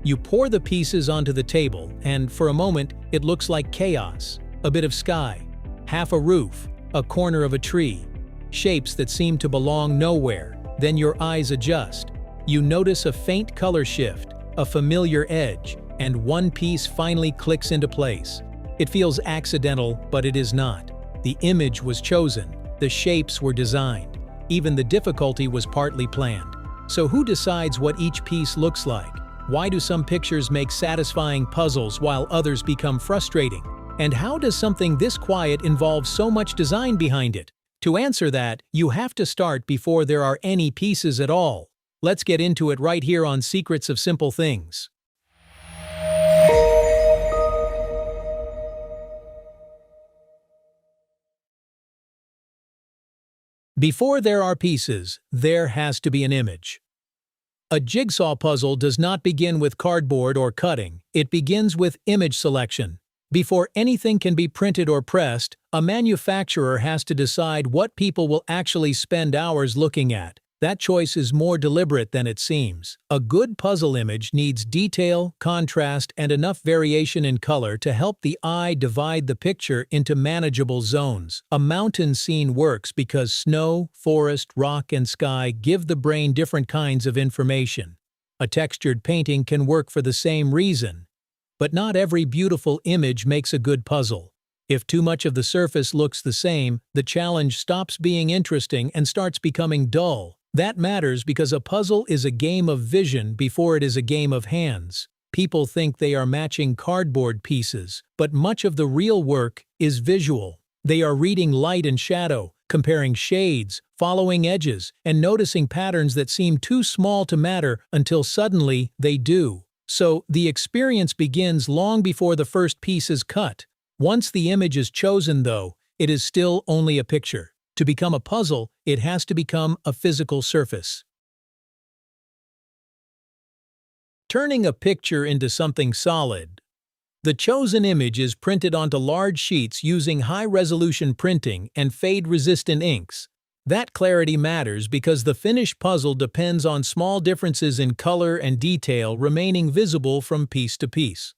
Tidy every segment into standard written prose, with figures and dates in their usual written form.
You pour the pieces onto the table, and for a moment, it looks like chaos. A bit of sky, half a roof, a corner of a tree. Shapes that seem to belong nowhere. Then your eyes adjust. You notice a faint color shift, a familiar edge, and one piece finally clicks into place. It feels accidental, but it is not. The image was chosen. The shapes were designed. Even the difficulty was partly planned. So who decides what each piece looks like? Why do some pictures make satisfying puzzles while others become frustrating? And how does something this quiet involve so much design behind it? To answer that, you have to start before there are any pieces at all. Let's get into it right here on Secrets of Simple Things. Before there are pieces, there has to be an image. A jigsaw puzzle does not begin with cardboard or cutting, it begins with image selection. Before anything can be printed or pressed, a manufacturer has to decide what people will actually spend hours looking at. That choice is more deliberate than it seems. A good puzzle image needs detail, contrast, and enough variation in color to help the eye divide the picture into manageable zones. A mountain scene works because snow, forest, rock, and sky give the brain different kinds of information. A textured painting can work for the same reason. But not every beautiful image makes a good puzzle. If too much of the surface looks the same, the challenge stops being interesting and starts becoming dull. That matters because a puzzle is a game of vision before it is a game of hands. People think they are matching cardboard pieces, but much of the real work is visual. They are reading light and shadow, comparing shades, following edges, and noticing patterns that seem too small to matter until suddenly they do. So, the experience begins long before the first piece is cut. Once the image is chosen, though, it is still only a picture. To become a puzzle, it has to become a physical surface. Turning a picture into something solid. The chosen image is printed onto large sheets using high-resolution printing and fade-resistant inks. That clarity matters because the finished puzzle depends on small differences in color and detail remaining visible from piece to piece.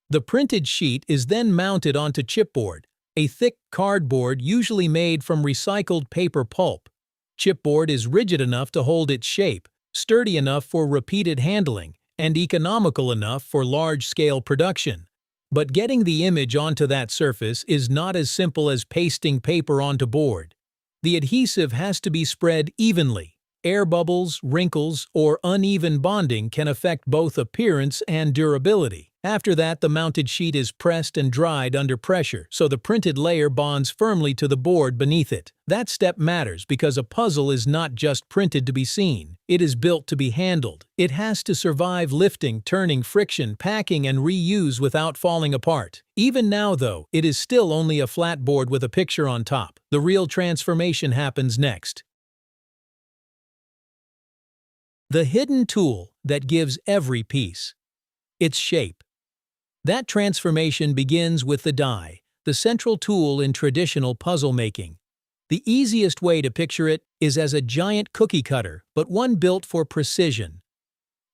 The printed sheet is then mounted onto chipboard, a thick cardboard usually made from recycled paper pulp. Chipboard is rigid enough to hold its shape, sturdy enough for repeated handling, and economical enough for large-scale production. But getting the image onto that surface is not as simple as pasting paper onto board. The adhesive has to be spread evenly. Air bubbles, wrinkles, or uneven bonding can affect both appearance and durability. After that, the mounted sheet is pressed and dried under pressure, so the printed layer bonds firmly to the board beneath it. That step matters because a puzzle is not just printed to be seen. It is built to be handled. It has to survive lifting, turning, friction, packing, and reuse without falling apart. Even now, though, it is still only a flat board with a picture on top. The real transformation happens next. The hidden tool that gives every piece its shape. That transformation begins with the die, the central tool in traditional puzzle making. The easiest way to picture it is as a giant cookie cutter, but one built for precision.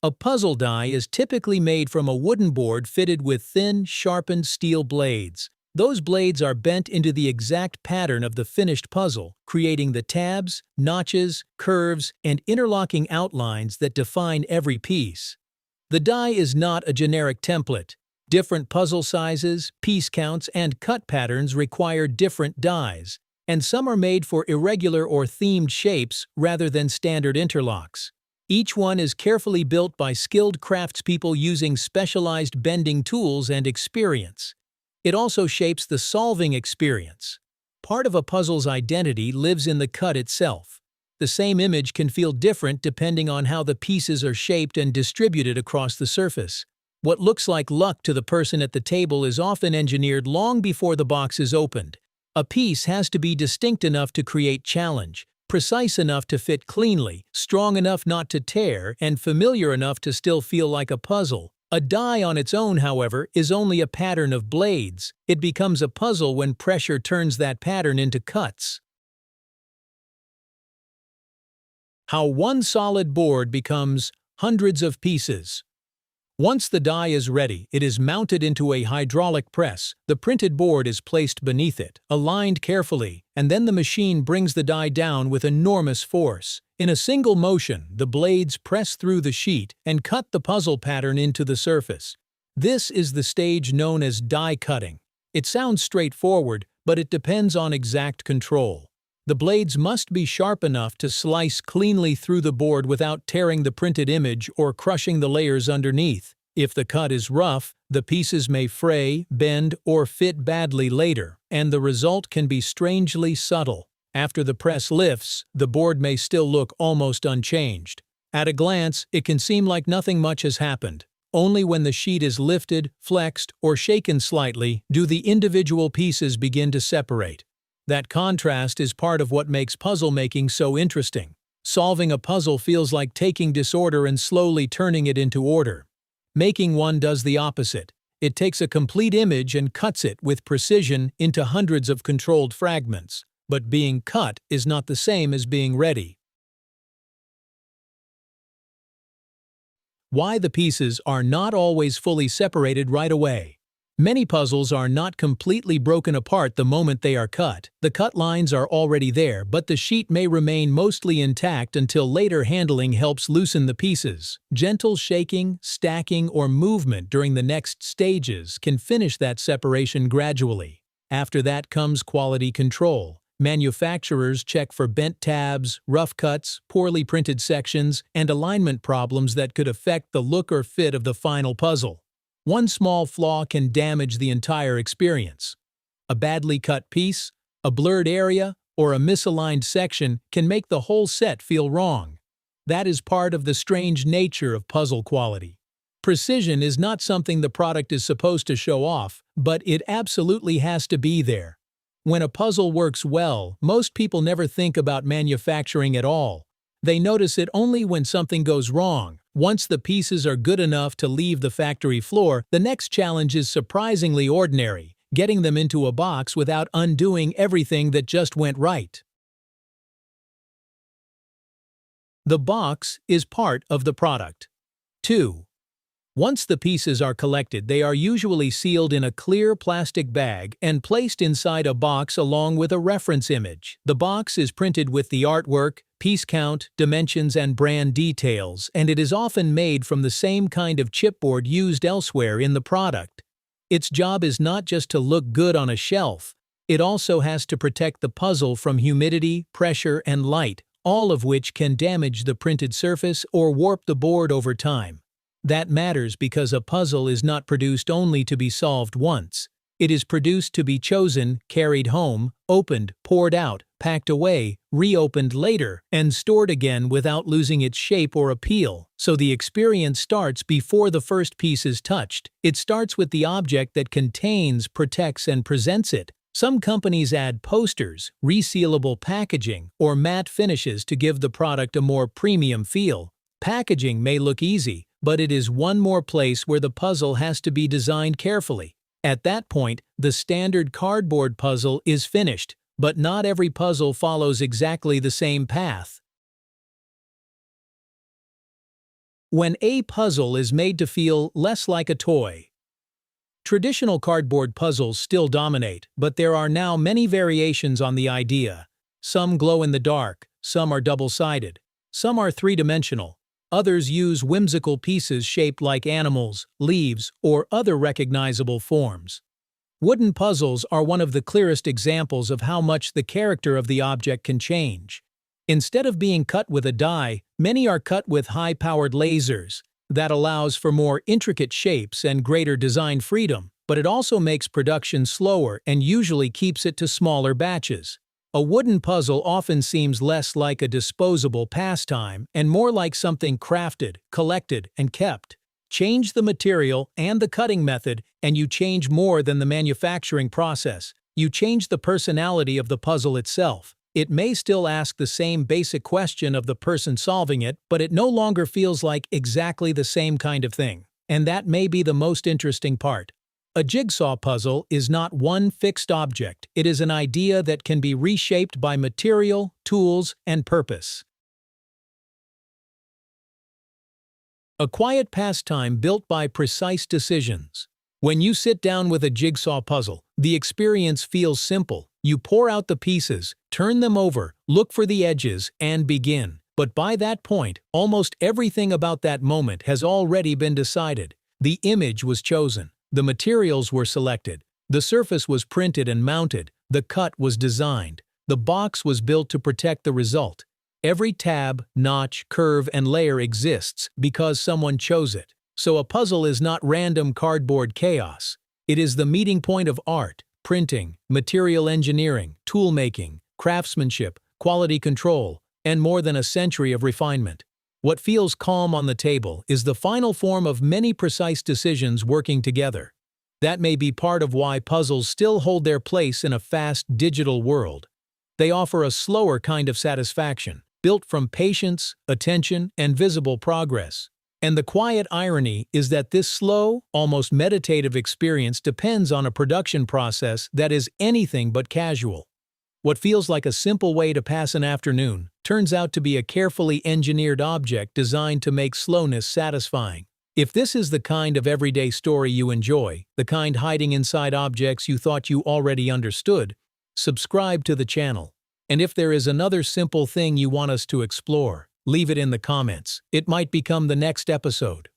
A puzzle die is typically made from a wooden board fitted with thin, sharpened steel blades. Those blades are bent into the exact pattern of the finished puzzle, creating the tabs, notches, curves, and interlocking outlines that define every piece. The die is not a generic template. Different puzzle sizes, piece counts, and cut patterns require different dies, and some are made for irregular or themed shapes rather than standard interlocks. Each one is carefully built by skilled craftspeople using specialized bending tools and experience. It also shapes the solving experience. Part of a puzzle's identity lives in the cut itself. The same image can feel different depending on how the pieces are shaped and distributed across the surface. What looks like luck to the person at the table is often engineered long before the box is opened. A piece has to be distinct enough to create challenge, precise enough to fit cleanly, strong enough not to tear, and familiar enough to still feel like a puzzle. A die on its own, however, is only a pattern of blades. It becomes a puzzle when pressure turns that pattern into cuts. How one solid board becomes hundreds of pieces. Once the die is ready, it is mounted into a hydraulic press, the printed board is placed beneath it, aligned carefully, and then the machine brings the die down with enormous force. In a single motion, the blades press through the sheet and cut the puzzle pattern into the surface. This is the stage known as die cutting. It sounds straightforward, but it depends on exact control. The blades must be sharp enough to slice cleanly through the board without tearing the printed image or crushing the layers underneath. If the cut is rough, the pieces may fray, bend, or fit badly later, and the result can be strangely subtle. After the press lifts, the board may still look almost unchanged. At a glance, it can seem like nothing much has happened. Only when the sheet is lifted, flexed, or shaken slightly do the individual pieces begin to separate. That contrast is part of what makes puzzle making so interesting. Solving a puzzle feels like taking disorder and slowly turning it into order. Making one does the opposite. It takes a complete image and cuts it with precision into hundreds of controlled fragments. But being cut is not the same as being ready. Why the pieces are not always fully separated right away. Many puzzles are not completely broken apart the moment they are cut. The cut lines are already there, but the sheet may remain mostly intact until later handling helps loosen the pieces. Gentle shaking, stacking, or movement during the next stages can finish that separation gradually. After that comes quality control. Manufacturers check for bent tabs, rough cuts, poorly printed sections, and alignment problems that could affect the look or fit of the final puzzle. One small flaw can damage the entire experience. A badly cut piece, a blurred area, or a misaligned section can make the whole set feel wrong. That is part of the strange nature of puzzle quality. Precision is not something the product is supposed to show off, but it absolutely has to be there. When a puzzle works well, most people never think about manufacturing at all. They notice it only when something goes wrong. Once the pieces are good enough to leave the factory floor, the next challenge is surprisingly ordinary, getting them into a box without undoing everything that just went right. The box is part of the product. 2. Once the pieces are collected, they are usually sealed in a clear plastic bag and placed inside a box along with a reference image. The box is printed with the artwork, piece count, dimensions, and brand details, and it is often made from the same kind of chipboard used elsewhere in the product. Its job is not just to look good on a shelf, it also has to protect the puzzle from humidity, pressure, and light, all of which can damage the printed surface or warp the board over time. That matters because a puzzle is not produced only to be solved once. It is produced to be chosen, carried home, opened, poured out, packed away, reopened later, and stored again without losing its shape or appeal. So the experience starts before the first piece is touched. It starts with the object that contains, protects, and presents it. Some companies add posters, resealable packaging, or matte finishes to give the product a more premium feel. Packaging may look easy, but it is one more place where the puzzle has to be designed carefully. At that point, the standard cardboard puzzle is finished, but not every puzzle follows exactly the same path. When a puzzle is made to feel less like a toy. Traditional cardboard puzzles still dominate, but there are now many variations on the idea. Some glow in the dark, some are double-sided, some are three-dimensional. Others use whimsical pieces shaped like animals, leaves, or other recognizable forms. Wooden puzzles are one of the clearest examples of how much the character of the object can change. Instead of being cut with a die, many are cut with high-powered lasers. That allows for more intricate shapes and greater design freedom, but it also makes production slower and usually keeps it to smaller batches. A wooden puzzle often seems less like a disposable pastime and more like something crafted, collected, and kept. Change the material and the cutting method, and you change more than the manufacturing process. You change the personality of the puzzle itself. It may still ask the same basic question of the person solving it, but it no longer feels like exactly the same kind of thing. And that may be the most interesting part. A jigsaw puzzle is not one fixed object, it is an idea that can be reshaped by material, tools, and purpose. A quiet pastime built by precise decisions. When you sit down with a jigsaw puzzle, the experience feels simple. You pour out the pieces, turn them over, look for the edges, and begin. But by that point, almost everything about that moment has already been decided. The image was chosen, the materials were selected, the surface was printed and mounted, the cut was designed, the box was built to protect the result. Every tab, notch, curve, and layer exists because someone chose it. So a puzzle is not random cardboard chaos. It is the meeting point of art, printing, material engineering, tool-making, craftsmanship, quality control, and more than a century of refinement. What feels calm on the table is the final form of many precise decisions working together. That may be part of why puzzles still hold their place in a fast digital world. They offer a slower kind of satisfaction, built from patience, attention, and visible progress. And the quiet irony is that this slow, almost meditative experience depends on a production process that is anything but casual. What feels like a simple way to pass an afternoon turns out to be a carefully engineered object designed to make slowness satisfying. If this is the kind of everyday story you enjoy, the kind hiding inside objects you thought you already understood, subscribe to the channel. And if there is another simple thing you want us to explore, leave it in the comments. It might become the next episode.